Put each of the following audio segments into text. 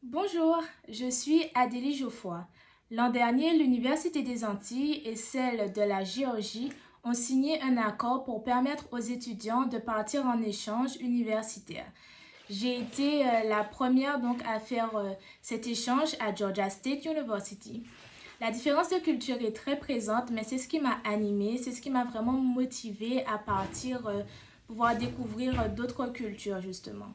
Bonjour, je suis Adélie Geoffroy. L'an dernier, l'Université des Antilles et celle de la Géorgie ont signé un accord pour permettre aux étudiants de partir en échange universitaire. J'ai été la première donc à faire cet échange à Georgia State University. La différence de culture est très présente, mais c'est ce qui m'a animée, c'est ce qui m'a vraiment motivée à partir, pouvoir découvrir d'autres cultures justement.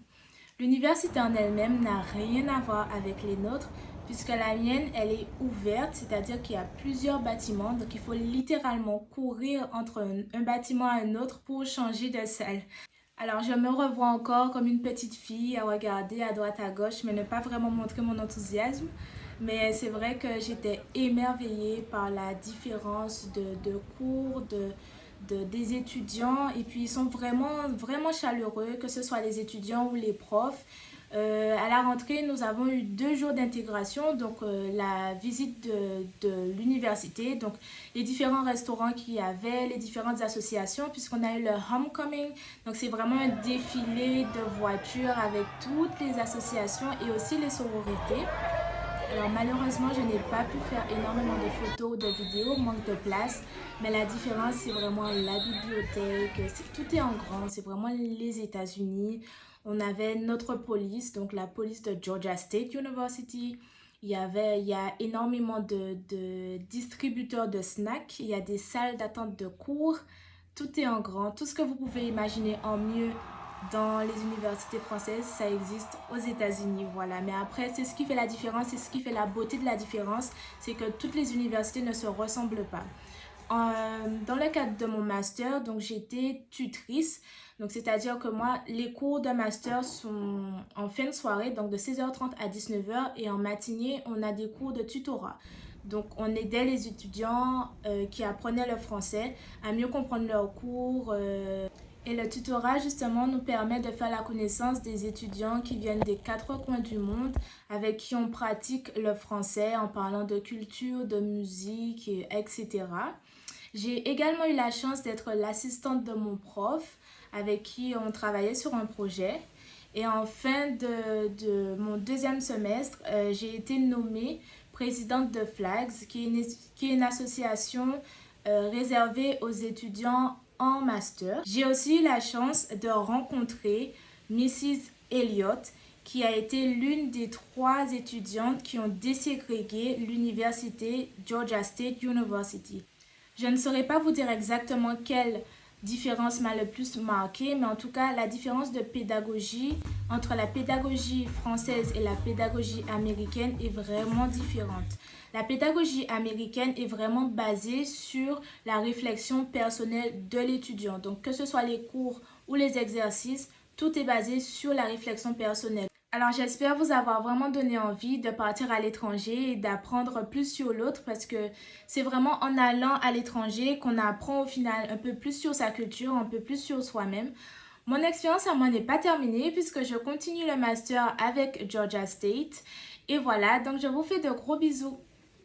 L'université en elle-même n'a rien à voir avec les nôtres, puisque la mienne, elle est ouverte, c'est-à-dire qu'il y a plusieurs bâtiments, donc il faut littéralement courir entre un bâtiment et un autre pour changer de salle. Alors je me revois encore comme une petite fille à regarder à droite à gauche, mais ne pas vraiment montrer mon enthousiasme. Mais c'est vrai que j'étais émerveillée par la différence de cours, des étudiants. Et puis ils sont vraiment, vraiment chaleureux, que ce soit les étudiants ou les profs. À la rentrée, nous avons eu 2 jours d'intégration, donc la visite de l'université, donc les différents restaurants qu'il y avait, les différentes associations, puisqu'on a eu le homecoming. Donc c'est vraiment un défilé de voitures avec toutes les associations et aussi les sororités. Alors malheureusement, je n'ai pas pu faire énormément de photos ou de vidéos, manque de place. Mais la différence, c'est vraiment la bibliothèque. Tout est en grand. C'est vraiment les États-Unis. On avait notre police, donc la police de Georgia State University. Il y a énormément de distributeurs de snacks. Il y a des salles d'attente de cours. Tout est en grand. Tout ce que vous pouvez imaginer en mieux dans les universités françaises, ça existe aux États-Unis, voilà. Mais après, c'est ce qui fait la différence, c'est ce qui fait la beauté de la différence, c'est que toutes les universités ne se ressemblent pas. Dans le cadre de mon master, donc j'étais tutrice, donc c'est-à-dire que moi, les cours de master sont en fin de soirée, donc de 16h30 à 19h, et en matinée, on a des cours de tutorat. Donc, on aidait les étudiants qui apprenaient le français à mieux comprendre leurs cours. Et le tutorat, justement, nous permet de faire la connaissance des étudiants qui viennent des 4 coins du monde, avec qui on pratique le français en parlant de culture, de musique, etc. J'ai également eu la chance d'être l'assistante de mon prof, avec qui on travaillait sur un projet. Et en fin de mon deuxième semestre, j'ai été nommée présidente de Flags, qui est une association réservée aux étudiants en master. J'ai aussi eu la chance de rencontrer Mrs. Elliott, qui a été l'une des 3 étudiantes qui ont déségrégué l'université Georgia State University. Je ne saurais pas vous dire exactement quelle différence m'a le plus marqué, mais en tout cas, la différence de pédagogie entre la pédagogie française et la pédagogie américaine est vraiment différente. La pédagogie américaine est vraiment basée sur la réflexion personnelle de l'étudiant. Donc, que ce soit les cours ou les exercices, tout est basé sur la réflexion personnelle. Alors j'espère vous avoir vraiment donné envie de partir à l'étranger et d'apprendre plus sur l'autre parce que c'est vraiment en allant à l'étranger qu'on apprend au final un peu plus sur sa culture, un peu plus sur soi-même. Mon expérience à moi n'est pas terminée puisque je continue le master avec Georgia State. Et voilà, donc je vous fais de gros bisous.